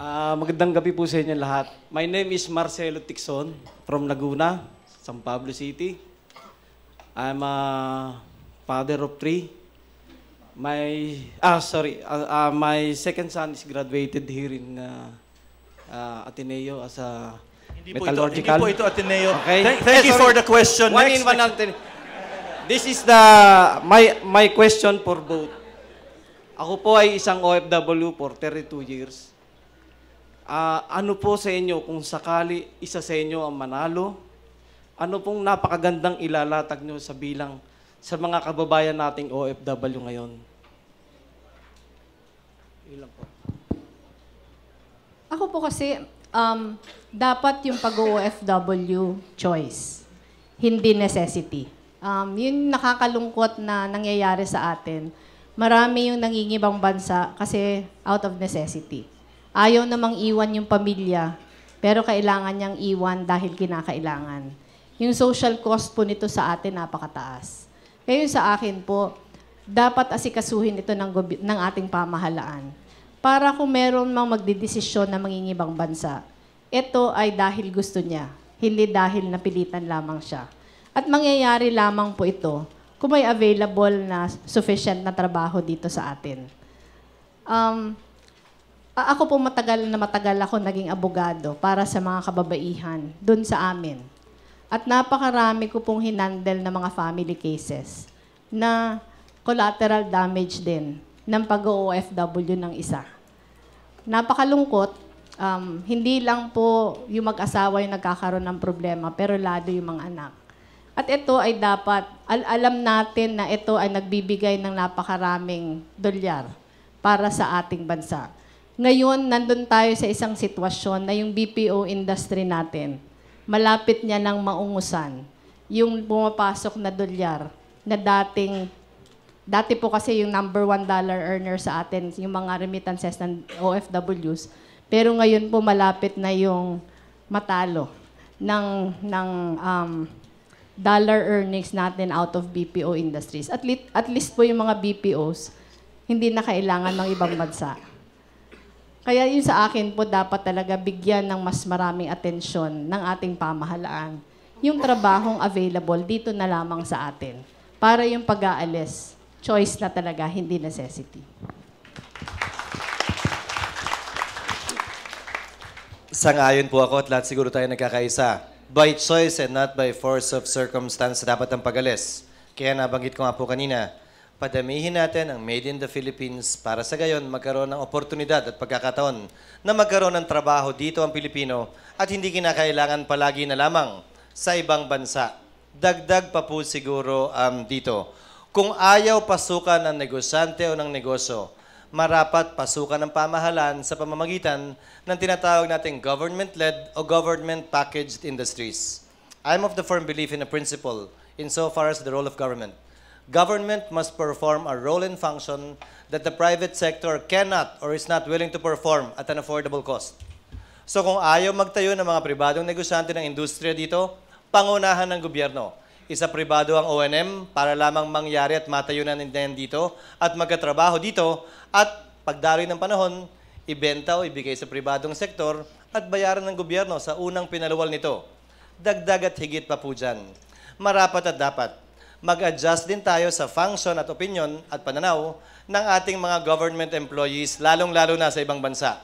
Magandang gabi po sa inyo lahat. My name is Marcelo Tixon from Laguna, San Pablo City. I'm a father of three. My second son is graduated here in Ateneo as a metallurgical. Hindi po ito Ateneo. Okay. Thank you for the question. One in one Ateneo. This is my question for both. Ako po ay isang OFW for 32 years. Ano po sa inyo kung sakali isa sa inyo ang manalo? Ano pong napakagandang ilalatag nyo sa bilang sa mga kababayan nating OFW ngayon? Ilan po? Ako po kasi, dapat yung pag-OFW choice, hindi necessity. Yun nakakalungkot na nangyayari sa atin. Marami yung nangingibang bansa kasi out of necessity. Ayaw namang iwan yung pamilya, pero kailangan niyang iwan dahil kinakailangan. Yung social cost po nito sa atin napakataas. Kaya yung sa akin po, dapat asikasuhin ito ng ating pamahalaan. Para kung meron mang magdidesisyon na mangingibang bansa, ito ay dahil gusto niya, hindi dahil napilitan lamang siya. At mangyayari lamang po ito kung may available na sufficient na trabaho dito sa atin. Ako po matagal ako naging abogado para sa mga kababaihan dun sa amin. At napakarami ko pong hinandle na mga family cases na collateral damage din ng pag-OFW ng isa. Napakalungkot, hindi lang po yung mag-asawa yung nagkakaroon ng problema, pero lalo yung mga anak. At ito ay dapat, alam natin na ito ay nagbibigay ng napakaraming dolyar para sa ating bansa. Ngayon, nandun tayo sa isang sitwasyon na yung BPO industry natin, malapit niya ng maungusan. Yung pumapasok na dolyar na dati po kasi yung number $1 earner sa atin, yung mga remittances ng OFWs, pero ngayon po malapit na yung matalo ng dollar earnings natin out of BPO industries. At least po yung mga BPOs, hindi na kailangan ng ibang bansa. Kaya yun sa akin po dapat talaga bigyan ng mas maraming atensyon ng ating pamahalaan. Yung trabahong available dito na lamang sa atin. Para yung pag-aalis, choice na talaga, hindi necessity. Sang-ayon po ako at lahat siguro tayo nagkakaisa. By choice and not by force of circumstance dapat ang pag-alis. Kaya nabanggit ko nga po kanina, padamihin natin ang Made in the Philippines para sa gayon magkaroon ng oportunidad at pagkakataon na magkaroon ng trabaho dito ang Pilipino at hindi kinakailangan palagi na lamang sa ibang bansa. Dagdag pa po siguro dito. Kung ayaw pasukan ng negosyante o ng negosyo, marapat pasukan ng pamahalaan sa pamamagitan ng tinatawag nating government-led o government-packaged industries. I'm of the firm belief in a principle insofar as the role of government. Government must perform a role and function that the private sector cannot or is not willing to perform at an affordable cost. So kung ayaw magtayo ng mga pribadong negosyante ng industriya dito, pangunahan ng gobyerno. Isa pribado ang ONM para lamang mangyari at matayo na nindahan dito at magkatrabaho dito at pagdaloy ng panahon, ibenta o ibigay sa pribadong sektor at bayaran ng gobyerno sa unang pinaluwal nito. Dagdag at higit pa po dyan. Marapat at dapat mag-adjust din tayo sa function at opinion at pananaw ng ating mga government employees, lalong-lalo na sa ibang bansa.